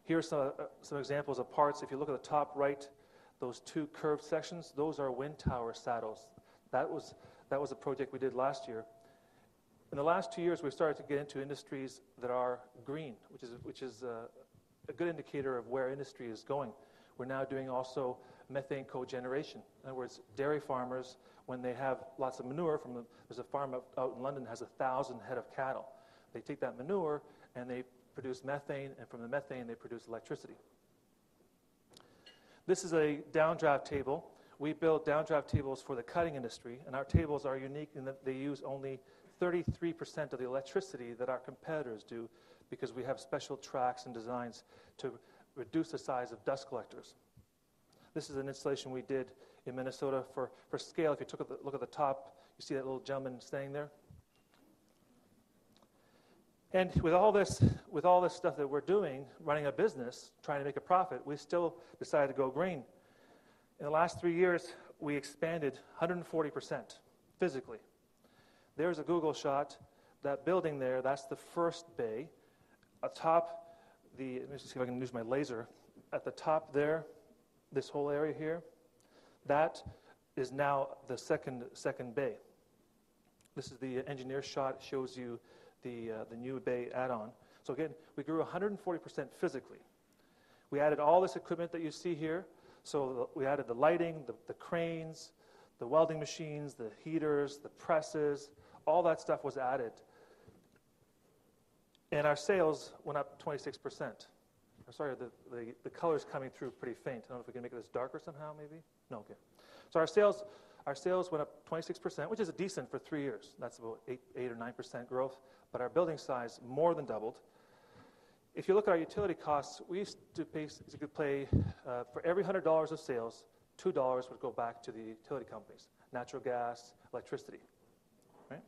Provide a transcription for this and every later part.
Here are some examples of parts. If you look at the top right, those two curved sections, those are wind tower saddles. That was a project we did last year. In the last 2 years, we've started to get into industries that are green, which is a good indicator of where industry is going. We're now doing also methane cogeneration. In other words, dairy farmers, when they have lots of manure there's a farm out in London that has 1,000 head of cattle. They take that manure and they produce methane, and from the methane they produce electricity. This is a downdraft table. We build downdraft tables for the cutting industry, and our tables are unique in that they use only 33% of the electricity that our competitors do, because we have special tracks and designs to reduce the size of dust collectors. This is an installation we did in Minnesota for scale. If you look at the top, you see that little gentleman standing there. And with all this stuff that we're doing, running a business, trying to make a profit, we still decided to go green. In the last 3 years, we expanded 140% physically. There's a Google shot. That building there, that's the first bay. Atop let me see if I can use my laser. At the top there, this whole area here, that is now the second bay. This is the engineer shot. It shows you the new bay add-on. So again, we grew 140% physically. We added all this equipment that you see here. So we added the lighting, the cranes, the welding machines, the heaters, the presses, all that stuff was added. And our sales went up 26%. I'm sorry, the color's coming through pretty faint. I don't know if we can make this darker somehow, maybe? No, okay. So our sales went up 26%, which is decent for 3 years. That's about 8 or 9% growth. But our building size more than doubled. If you look at our utility costs, we used to basically pay, for every $100 of sales, $2 would go back to the utility companies, natural gas, electricity. Right?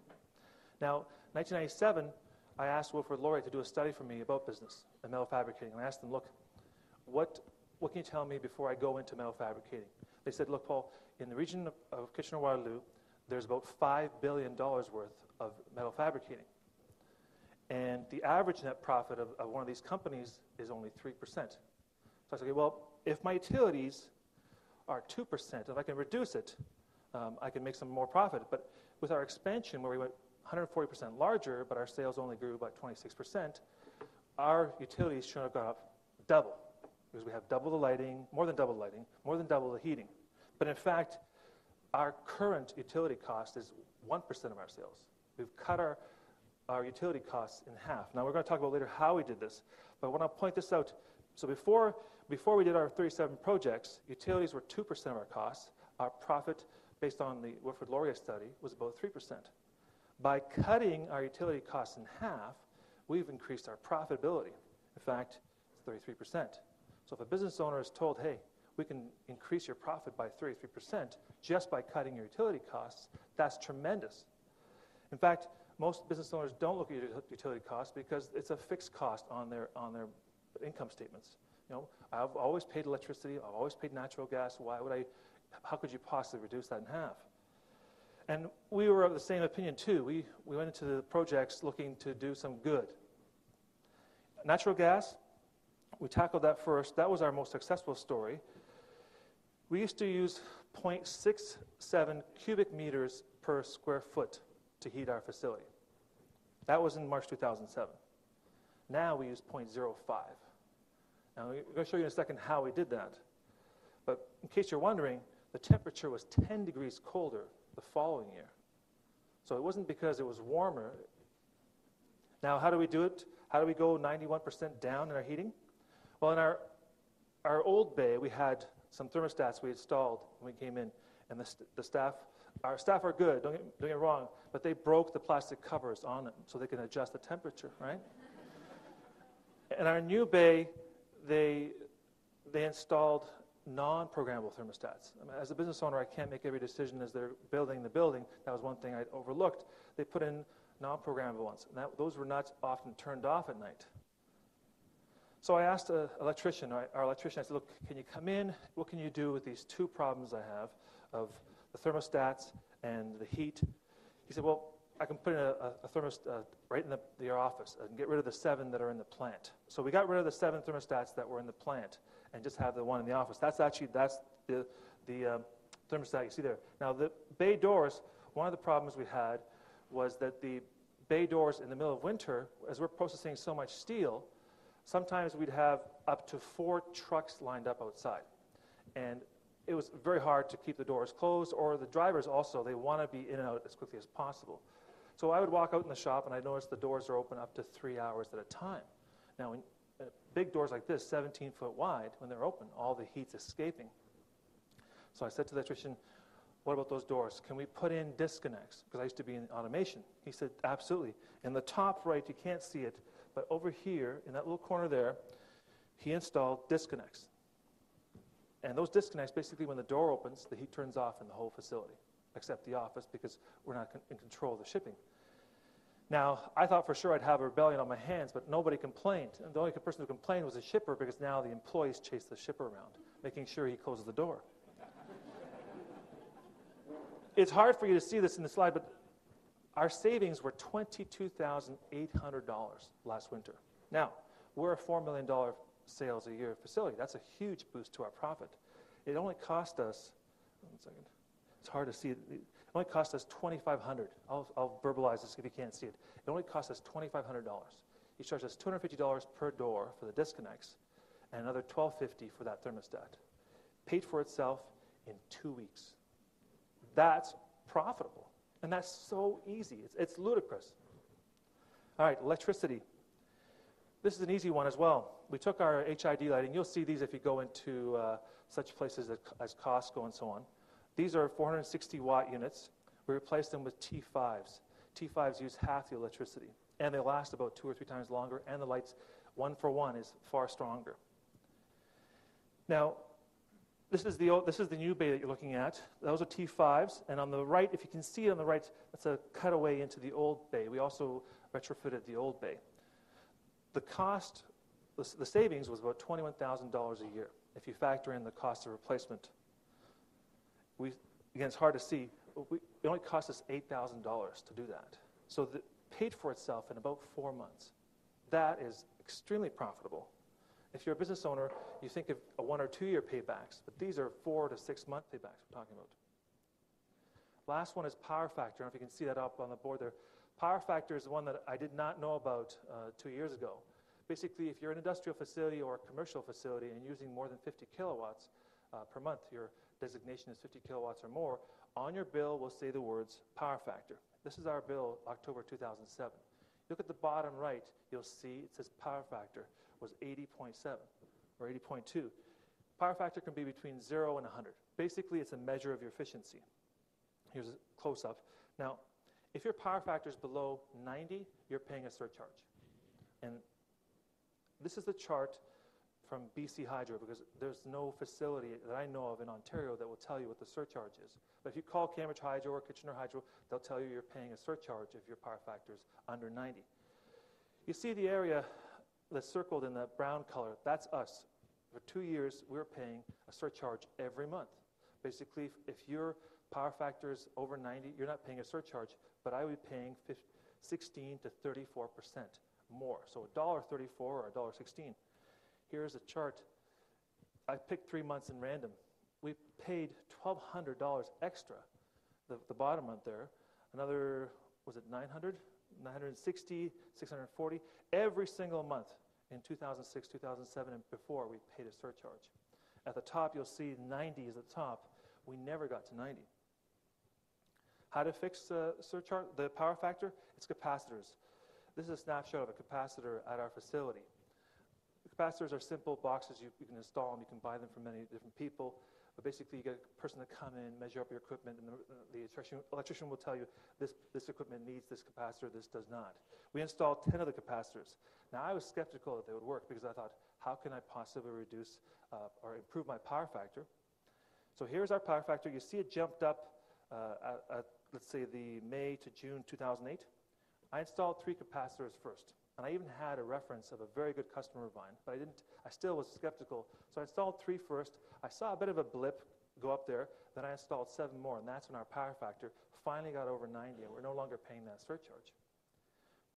Now, 1997, I asked Wilfrid Laurier to do a study for me about business and metal fabricating. And I asked them, look, what can you tell me before I go into metal fabricating? They said, look, Paul, in the region of Kitchener-Waterloo, there's about $5 billion worth of metal fabricating. And the average net profit of one of these companies is only 3%. So I said, okay, well, if my utilities are 2%, if I can reduce it, I can make some more profit. But with our expansion, where we went 140% larger, but our sales only grew by 26%, our utilities should have gone up double, because we have double the lighting, more than double the lighting, more than double the heating. But in fact, our current utility cost is 1% of our sales. We've cut our utility costs in half. Now, we're going to talk about later how we did this, but I want to point this out. So before we did our 37 projects, utilities were 2% of our costs. Our profit, based on the Wilfrid Laurier study, was about 3%. By cutting our utility costs in half, we've increased our profitability. In fact, it's 33%. So if a business owner is told, hey, we can increase your profit by 33% just by cutting your utility costs, that's tremendous. In fact, most business owners don't look at utility costs because it's a fixed cost on their income statements. You know, I've always paid electricity, I've always paid natural gas. How could you possibly reduce that in half? And we were of the same opinion too. We went into the projects looking to do some good. Natural gas, we tackled that first. That was our most successful story. We used to use 0.67 cubic meters per square foot to heat our facility. That was in March 2007. Now we use 0.05. Now, I'm going to show you in a second how we did that. But in case you're wondering, the temperature was 10 degrees colder the following year. So it wasn't because it was warmer. Now, how do we do it? How do we go 91% down in our heating? Well, in our old bay, we had some thermostats we installed when we came in, and our staff are good, don't get me wrong, but they broke the plastic covers on them so they can adjust the temperature, right? In our new bay, they installed non-programmable thermostats. I mean, as a business owner, I can't make every decision as they're building the building. That was one thing I overlooked. They put in non-programmable ones, and those were not often turned off at night. So I asked our electrician, I said, look, can you come in? What can you do with these two problems I have of the thermostats and the heat? He said, well, I can put in a thermostat right in your office and get rid of the 7 that are in the plant. So we got rid of the 7 thermostats that were in the plant and just have the one in the office. That's the thermostat you see there. Now the bay doors, one of the problems we had was that the bay doors in the middle of winter, as we're processing so much steel, sometimes we'd have up to 4 trucks lined up outside. And it was very hard to keep the doors closed, or the drivers also, they want to be in and out as quickly as possible. So I would walk out in the shop and I'd notice the doors are open up to 3 hours at a time. Now, when big doors like this, 17 foot wide, when they're open, all the heat's escaping. So I said to the electrician, what about those doors? Can we put in disconnects? Because I used to be in automation. He said, absolutely. In the top right, you can't see it, but over here, in that little corner there, he installed disconnects. And those disconnects, basically when the door opens, the heat turns off in the whole facility, except the office, because we're not in control of the shipping. Now, I thought for sure I'd have a rebellion on my hands, but nobody complained. And the only person who complained was the shipper, because now the employees chase the shipper around, making sure he closes the door. It's hard for you to see this in the slide, but our savings were $22,800 last winter. Now, we're a $4 million sales a year facility. That's a huge boost to our profit. It only cost us, 1 second, it's hard to see it. It only cost us $2,500. I'll verbalize this if you can't see it. It only cost us $2,500. He charged us $250 per door for the disconnects and another $1,250 for that thermostat. Paid for itself in 2 weeks. That's profitable, and that's so easy. It's ludicrous. All right, electricity. This is an easy one as well. We took our HID lighting. You'll see these if you go into such places as Costco and so on. These are 460-watt units. We replaced them with T5s. T5s use half the electricity, and they last about 2 or 3 times longer, and the lights, 1-for-1, is far stronger. Now, this is the new bay that you're looking at. Those are T5s, and on the right, if you can see it on the right, that's a cutaway into the old bay. We also retrofitted the old bay. The cost, the savings was about $21,000 a year if you factor in the cost of replacement. Again, it's hard to see. It only cost us $8,000 to do that. So it paid for itself in about 4 months. That is extremely profitable. If you're a business owner, you think of a 1 or 2 year paybacks, but these are 4 to 6 month paybacks we're talking about. Last one is power factor. I don't know if you can see that up on the board there. Power factor is the one that I did not know about 2 years ago. Basically, if you're an industrial facility or a commercial facility and using more than 50 kilowatts per month, your designation is 50 kilowatts or more, on your bill will say the words power factor. This is our bill, October 2007. Look at the bottom right, you'll see it says power factor was 80.7 or 80.2. Power factor can be between 0 and 100. Basically, it's a measure of your efficiency. Here's a close-up. Now, if your power factor is below 90, you're paying a surcharge. And this is the chart from BC Hydro, because there's no facility that I know of in Ontario that will tell you what the surcharge is. But if you call Cambridge Hydro or Kitchener Hydro, they'll tell you you're paying a surcharge if your power factor is under 90. You see the area that's circled in the brown color, that's us. For 2 years, we're paying a surcharge every month. Basically, if your power factor is over 90, you're not paying a surcharge, but I would be paying 16 to 34% more. So $1.34 or $1.16. Here's a chart. I picked 3 months in random. We paid $1,200 extra, the bottom month there. Another, was it 900? 960, 640. Every single month in 2006, 2007, and before, we paid a surcharge. At the top, you'll see 90 is at the top. We never got to 90. How to fix the surcharge, the power factor? It's capacitors. This is a snapshot of a capacitor at our facility. Capacitors are simple boxes. You can install them. You can buy them from many different people. But basically, you get a person to come in, measure up your equipment, and the electrician will tell you this equipment needs this capacitor, this does not. We installed 10 of the capacitors. Now, I was skeptical that they would work because I thought, how can I possibly reduce or improve my power factor? So here's our power factor. You see it jumped up at, let's say, the May to June 2008. I installed 3 capacitors first. And I even had a reference of a very good customer of mine, but I still was skeptical. So I installed 3 first. I saw a bit of a blip go up there. Then I installed 7 more, and that's when our power factor finally got over 90, and we're no longer paying that surcharge.